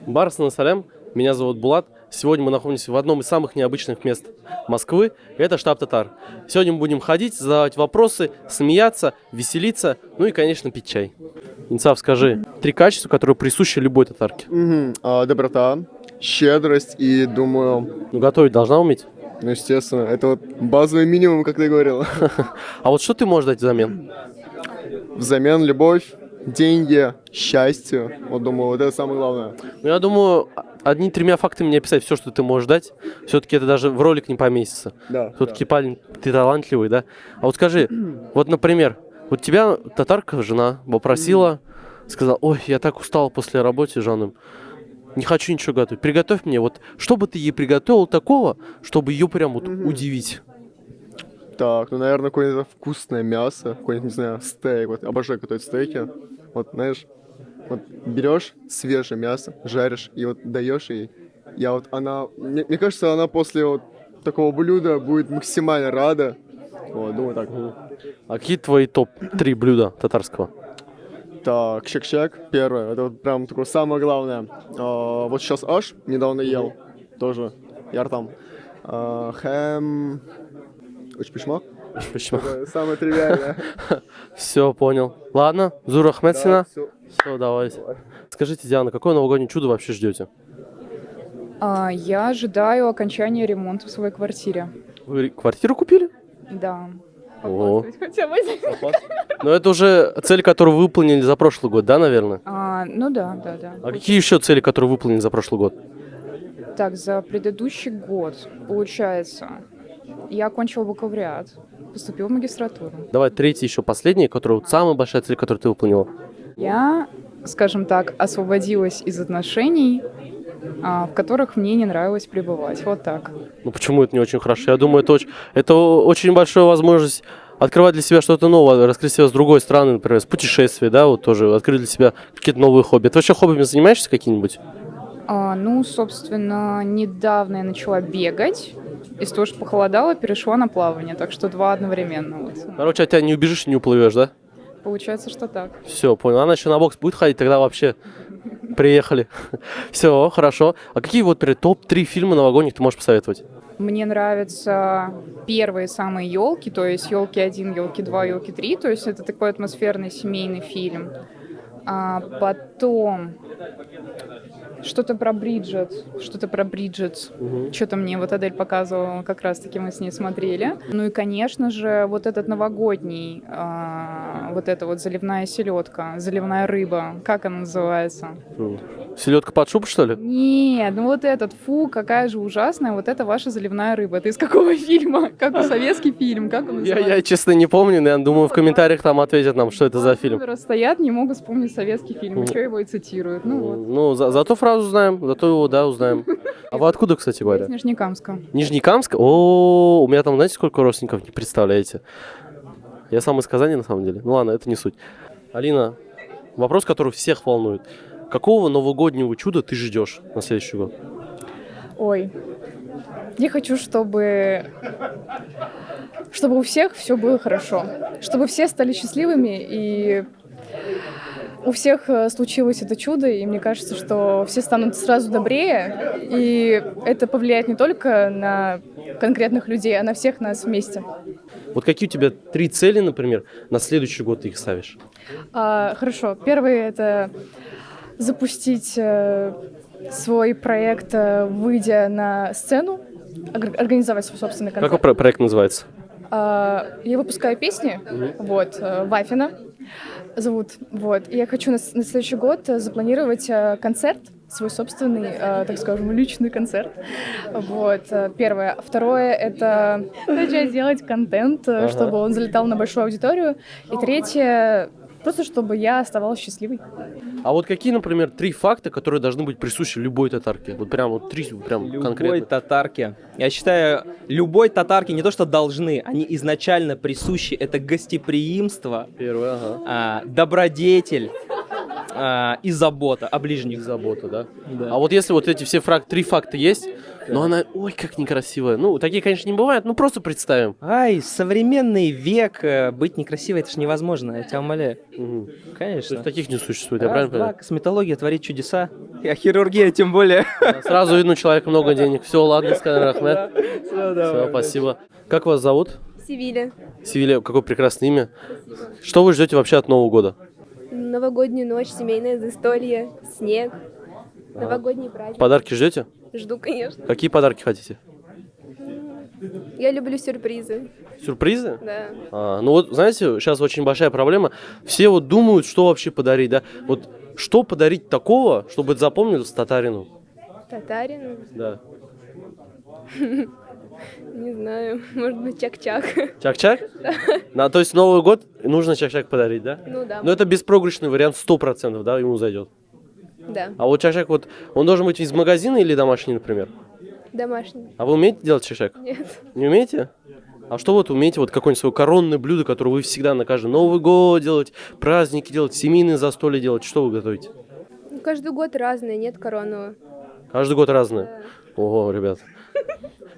Барсана Салям, меня зовут Булат. Сегодня мы находимся в одном из самых необычных мест Москвы. Это штаб татар. Сегодня мы будем ходить, задавать вопросы, смеяться, веселиться, ну и, конечно, пить чай. Инсаф, скажи, 3 качества, которые присущи любой татарке. Доброта, щедрость и, думаю, Ну, готовить должна уметь. ну, естественно, это вот базовый минимум, как ты говорил. А вот что ты можешь дать взамен? Взамен любовь, деньги, счастье. Вот, думаю, вот это самое главное. Ну, я думаю, одними 3 фактами не описать все, что ты можешь дать. Все-таки это даже в ролик не поместится. Да. Все-таки парень, ты талантливый, да? А вот скажи, вот, например, вот тебя татарка, жена, попросила, сказала: ой, я так устал после работы, Жаным, не хочу ничего готовить. Приготовь мне, вот, что бы ты ей приготовил такого, чтобы ее прям вот удивить? Так, ну, наверное, какое-то вкусное мясо, какой-нибудь, не знаю, стейк. Вот обожаю готовить стейки. Вот, знаешь, вот берешь свежее мясо, жаришь и вот даешь ей. Мне кажется, она после вот такого блюда будет максимально рада. Вот, думаю так. А какие твои топ-3 блюда татарского? Так, щек-щек, первое, это вот прям такое самое главное. Вот сейчас аш недавно ел, тоже, яртам. Хэм, учпишмак, Почему? самое тривиальное. Все, понял. Ладно, Зур Ахмед сина. всё. Все, давайте. Скажите, Диана, какое новогоднее чудо вообще ждете? Я ожидаю окончания ремонта в своей квартире. Вы квартиру купили? Да. О. Похвастать хотя бы. Но это уже цели, которые вы выполнили за прошлый год, да, наверное? Ну да. А какие еще цели, которые выполнили за прошлый год? Так, за предыдущий год, получается, я окончила бакалавриат, поступила в магистратуру. Давай третий, еще последний, который вот самая большая цель, которую ты выполнила. Я, скажем так, освободилась из отношений, в которых мне не нравилось пребывать. Вот так. Ну почему это не очень хорошо? Я думаю, это очень большая возможность открывать для себя что-то новое, раскрыть себя с другой стороны, например, с путешествия, да, вот тоже открыть для себя какие-то новые хобби. Ты вообще хоббими занимаешься какие-нибудь? Собственно, недавно я начала бегать. Из-за того, что похолодало, перешла на плавание. Так что 2 одновременно. Вот. Короче, от тебя не убежишь и не уплывешь, да? Получается, что так. Все, понял. Она еще на бокс будет ходить, тогда вообще приехали. Все, хорошо. А какие вот топ-3 фильма новогодних ты можешь посоветовать? Мне нравятся первые самые елки, то есть елки 1, елки 2, елки 3. То есть это такой атмосферный семейный фильм. А потом что-то про Бриджит. Что-то мне вот Адель показывала, как раз-таки мы с ней смотрели. Ну и, конечно же, вот этот новогодний, вот эта вот заливная селедка, заливная рыба. Как она называется? Селедка под шубу, что ли? Нет, ну вот этот, фу, какая же ужасная, вот это ваша заливная рыба. Это из какого фильма? Как советский фильм? Как он называется? Я честно не помню, но я думаю, в комментариях там ответят нам, что это за фильм. Стоят, не могут вспомнить советский фильм, еще его и цитируют. Ну вот. Ну, зато фразу знаем, зато его, да, узнаем. А вы откуда, кстати говоря? Из Нижнекамска. Нижнекамск? О, у меня там, знаете, сколько родственников, не представляете. Я сам из Казани, на самом деле. Ну ладно, это не суть. Алина, вопрос, который всех волнует. Какого новогоднего чуда ты ждешь на следующий год? Ой, я хочу, чтобы у всех все было хорошо, чтобы все стали счастливыми, и у всех случилось это чудо, и мне кажется, что все станут сразу добрее, и это повлияет не только на конкретных людей, а на всех нас вместе. Вот какие у тебя 3 цели, например, на следующий год ты их ставишь? Хорошо, первое — это запустить свой проект, выйдя на сцену, организовать свой собственный концерт. Как проект называется? Я выпускаю песни, Вафина зовут, и я хочу на следующий год запланировать концерт, свой собственный, так скажем, личный концерт. Первое. Второе — это начать делать контент, чтобы он залетал на большую аудиторию. И третье — просто чтобы я оставалась счастливой. А вот какие, например, 3 факта, которые должны быть присущи любой татарке? Вот прям вот 3, прям Любой конкретно. татарке. Я считаю, любой татарке не то что должны, они изначально присущи. Это гостеприимство, Первое, ага. добродетель, и забота о ближних. Забота, да? Да. А вот если вот эти все три факта есть, но она, ой, как некрасивая. Ну, такие, конечно, не бывают, ну просто представим. Ай, современный век, быть некрасивой, это ж невозможно, я тебя умоляю. Мгм. То Конечно. есть таких не существует, я Раз, правильно два, понимаю? косметология творит чудеса, а хирургия тем более. Сразу видно, у человека много денег. Все, ладно, сказал Ахмед. Все, спасибо. Как вас зовут? Севиля. Севиля, какое прекрасное имя. Что вы ждете вообще от Нового года? Новогоднюю ночь, семейное застолье, снег, новогодний праздник. Подарки ждете? Жду, конечно. Какие подарки хотите? Я люблю сюрпризы. Сюрпризы? Да. Ну вот, знаете, сейчас очень большая проблема. Все вот думают, что вообще подарить, да? Вот что подарить такого, чтобы это запомнилось татарину? Татарин, Да. не знаю, может быть, чак-чак. Чак-чак? То есть Новый год нужно чак-чак подарить, да? Ну да. Но это беспроигрышный вариант, 100%, да, ему зайдет. Да, А вот чак-чак, вот, он должен быть из магазина или домашний, например? домашний. А вы умеете делать чак-чак? Нет. Не умеете? А что вот умеете, вот какое-нибудь свое коронное блюдо, которое вы всегда на каждый Новый год делать, праздники делать, семейные застолья делать, что вы готовите? Ну, каждый год разное, нет коронного. Каждый год разное? Ого, ребят.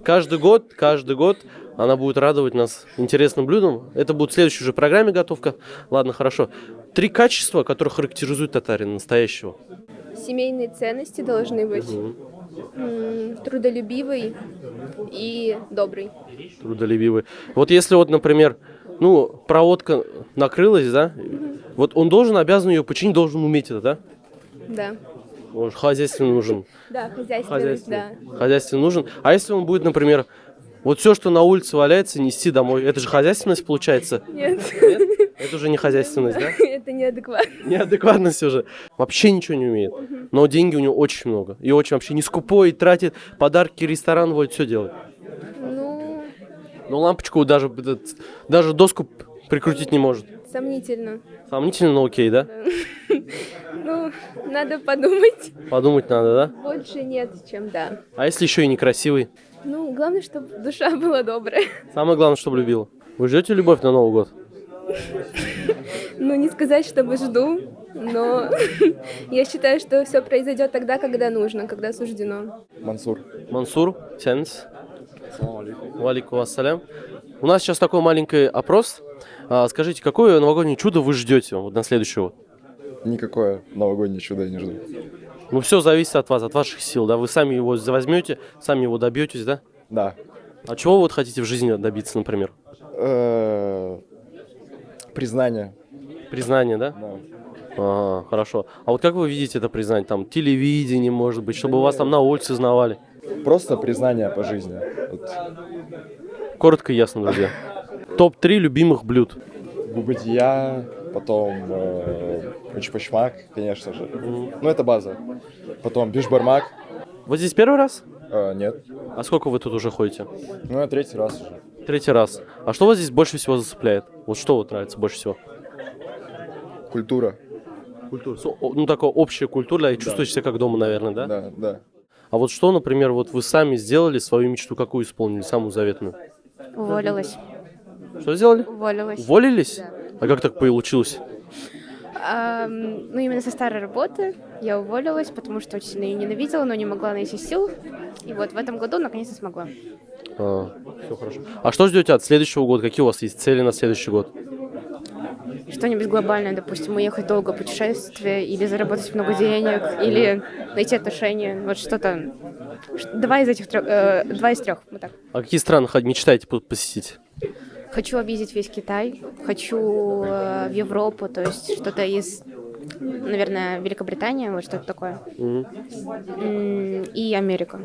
Каждый год она будет радовать нас интересным блюдом. Это будет в следующей уже программе готовка. Ладно, хорошо. 3 качества, которые характеризуют татарина настоящего. Семейные ценности должны быть. Трудолюбивый и добрый. Трудолюбивый. Вот если вот, например, проводка накрылась, да? Вот он обязан ее починить, должен уметь это, да? Да. Он же хозяйственный нужен. Да, хозяйственность, да. Хозяйственный нужен. А если он будет, например, вот все, что на улице валяется, нести домой, это же хозяйственность получается? Нет, Нет? Это уже не хозяйственность, да? это неадекватно. Неадекватность уже. Вообще ничего не умеет. Но деньги у него очень много. И очень вообще не скупой, тратит, подарки, ресторан водит, все делает. Ну, Но лампочку даже доску прикрутить не может. сомнительно. Сомнительно, но окей, да? Ну, надо подумать. Подумать надо, да? Больше нет, чем да. А если еще и некрасивый? Ну, главное, чтобы душа была добрая. Самое главное, чтобы любил. Вы ждете любовь на Новый год? Ну, не сказать, чтобы жду, но я считаю, что все произойдет тогда, когда нужно, когда суждено. Мансур. Мансур, сенс. Валикум ассалям. У нас сейчас такой маленький опрос. Скажите, какое новогоднее чудо вы ждете вот на следующий год? Никакое новогоднее чудо я не жду. Ну, все зависит от вас, от ваших сил, да? Вы сами его возьмете, сами его добьетесь, да? Да. А чего вы вот хотите в жизни добиться, например? Признание. Признание, да? Да. Ага, хорошо. А вот как вы видите это признание? Там телевидение, может быть, чтобы вас там на улице знавали? Просто признание по жизни. Вот. Коротко и ясно, друзья. Топ-3 любимых блюд. Губадья, потом учпачмак, конечно же. Ну, это база. Потом бишбармак. Вот здесь первый раз? Нет. А сколько вы тут уже ходите? Ну, я 3-й раз уже. 3-й раз. А что вас здесь больше всего зацепляет? Вот что вот нравится больше всего? Культура. Культура. Ну, такая общая культура, и чувствуете себя как дома, наверное, да? Да, да. А вот что, например, вот вы сами сделали, свою мечту какую исполнили, самую заветную? Уволилась. Что сделали? Уволилась. Уволились? А как так получилось? Ну, именно со старой работы я уволилась, потому что очень сильно ее ненавидела, но не могла найти сил. И вот в этом году наконец-то смогла. Все хорошо. А что ждете от следующего года? Какие у вас есть цели на следующий год? Что-нибудь глобальное, допустим, уехать долго в путешествие, или заработать много денег, или найти отношения. Вот что-то. Два из трех. Вот так. А какие страны мечтаете посетить? Хочу объездить весь Китай, хочу в Европу, то есть что-то из, наверное, Великобритания, вот что-то такое. И Америка.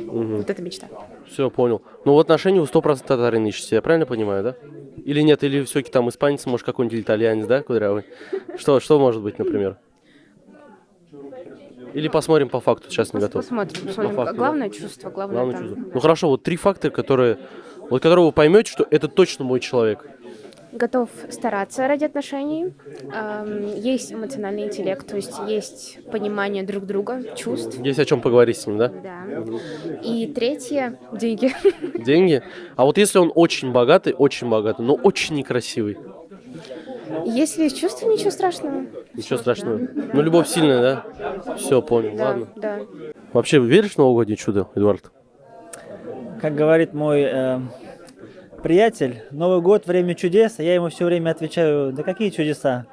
Вот это мечта. Все, понял. Ну, в отношении вы 100% татарин ищете, я правильно понимаю, да? Или нет, или все-таки там испанец, может, какой-нибудь итальянец, да, кудрявый? Что может быть, например? Или посмотрим по факту, сейчас не готов. Посмотрим. По факту, Главное да? чувство, Главное там. чувство. Ну хорошо, вот 3 фактора, которые вы поймете, что это точно мой человек. Готов стараться ради отношений. Есть эмоциональный интеллект, то есть есть понимание друг друга, чувств. Есть о чем поговорить с ним, да? Да. И третье — деньги. Деньги. А вот если он очень богатый, но очень некрасивый. Если есть чувства, ничего страшного. Ничего страшного. Ну, любовь сильная, да? Все, понял, Да, ладно. да. Вообще, веришь в новогоднее чудо, Эдуард? Как говорит мой приятель, Новый год — время чудес, а я ему все время отвечаю, да какие чудеса?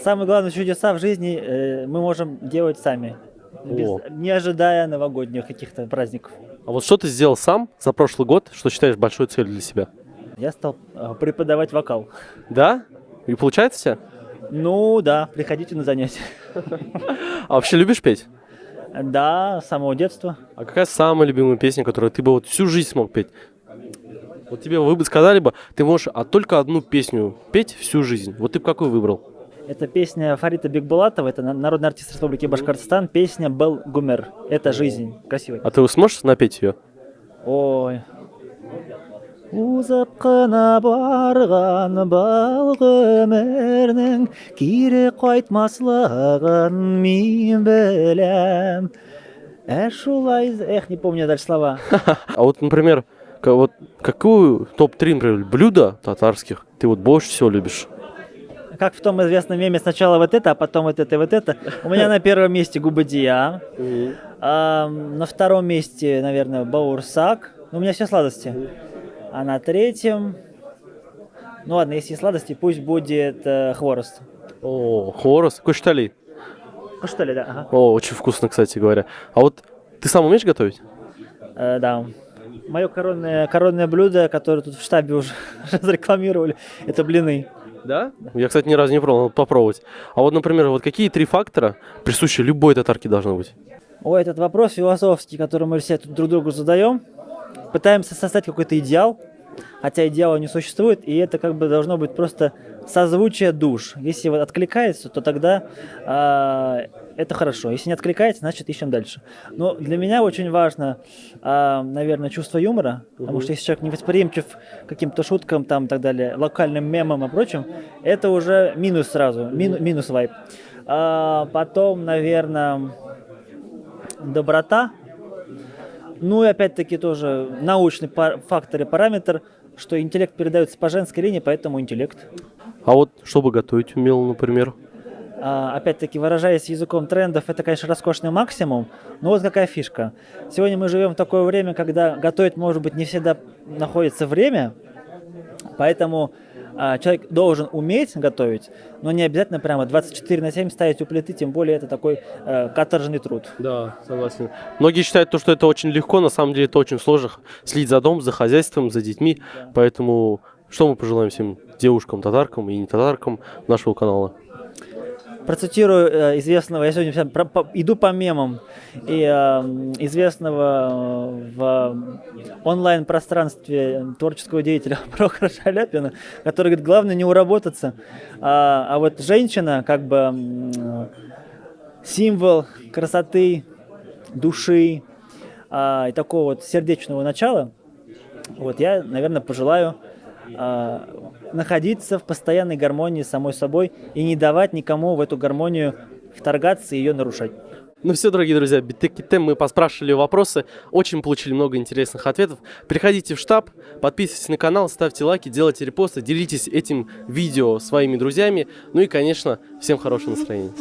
Самые главные чудеса в жизни мы можем делать сами, не ожидая новогодних каких-то праздников. А вот что ты сделал сам за прошлый год, что считаешь большой целью для себя? Я стал преподавать вокал. Да? И получается у тебя? Ну да, приходите на занятия. А вообще любишь петь? Да, с самого детства. А какая самая любимая песня, которую ты бы вот всю жизнь смог петь? Вот тебе вы бы сказали бы, ты можешь только одну песню петь всю жизнь. Вот ты бы какую выбрал? Это песня Фарита Бекбулатова, это народный артист Республики Башкортостан, песня «Был Гумер». Это жизнь. Красивая. А ты сможешь напеть ее? Ой. Узап кына барган был гомернең кире кайтмаслыгын мин беләм. Шулай, не помню дальше слова. А вот, например, вот какую топ-3, например, блюда татарских ты вот больше всего любишь? Как в том известном меме, сначала вот это, а потом вот это и вот это. У меня на первом месте губадия, на втором месте, наверное, баурсак. У меня все сладости. А на третьем, ну ладно, если сладости, пусть будет хворост. О, хворост, куштали. Куштали, да. Ага. О, очень вкусно, кстати говоря. А вот ты сам умеешь готовить? Да. Мое коронное блюдо, которое тут в штабе уже разрекламировали, это блины. Да? Я, кстати, ни разу не пробовал, надо попробовать. А вот, например, вот какие 3 фактора присущи любой татарке должны быть? Ой, этот вопрос философский, который мы все тут друг другу задаем. Пытаемся создать какой-то идеал, хотя идеала не существует, и это как бы должно быть просто созвучие душ. Если вот откликается, то тогда это хорошо. Если не откликается, значит ищем дальше. Но для меня очень важно, наверное, чувство юмора, потому что если человек не восприимчив к каким-то шуткам, там, и так далее, локальным мемам и прочим, это уже минус сразу, минус вайб. Потом, наверное, доброта. Ну и опять-таки тоже научный фактор и параметр, что интеллект передается по женской линии, поэтому интеллект. А вот чтобы готовить умел, например? Опять-таки, выражаясь языком трендов, это, конечно, роскошный максимум, но вот какая фишка. Сегодня мы живем в такое время, когда готовить, может быть, не всегда находится время, поэтому человек должен уметь готовить, но не обязательно прямо 24/7 стоять у плиты, тем более это такой каторжный труд. Да, согласен. Многие считают, что это очень легко, на самом деле это очень сложно следить за домом, за хозяйством, за детьми, поэтому что мы пожелаем всем девушкам, татаркам и не татаркам нашего канала? Процитирую известного, я сегодня иду по мемам, и известного в онлайн-пространстве творческого деятеля Прохора Шаляпина, который говорит, главное не уработаться, а вот женщина как бы символ красоты, души и такого вот сердечного начала. Вот я, наверное, пожелаю находиться в постоянной гармонии с самой собой и не давать никому в эту гармонию вторгаться и ее нарушать. Ну все, дорогие друзья, Биттек-Тем, мы поспрашивали вопросы, очень получили много интересных ответов. Приходите в штаб, подписывайтесь на канал, ставьте лайки, делайте репосты, делитесь этим видео своими друзьями. Ну и, конечно, всем хорошего настроения.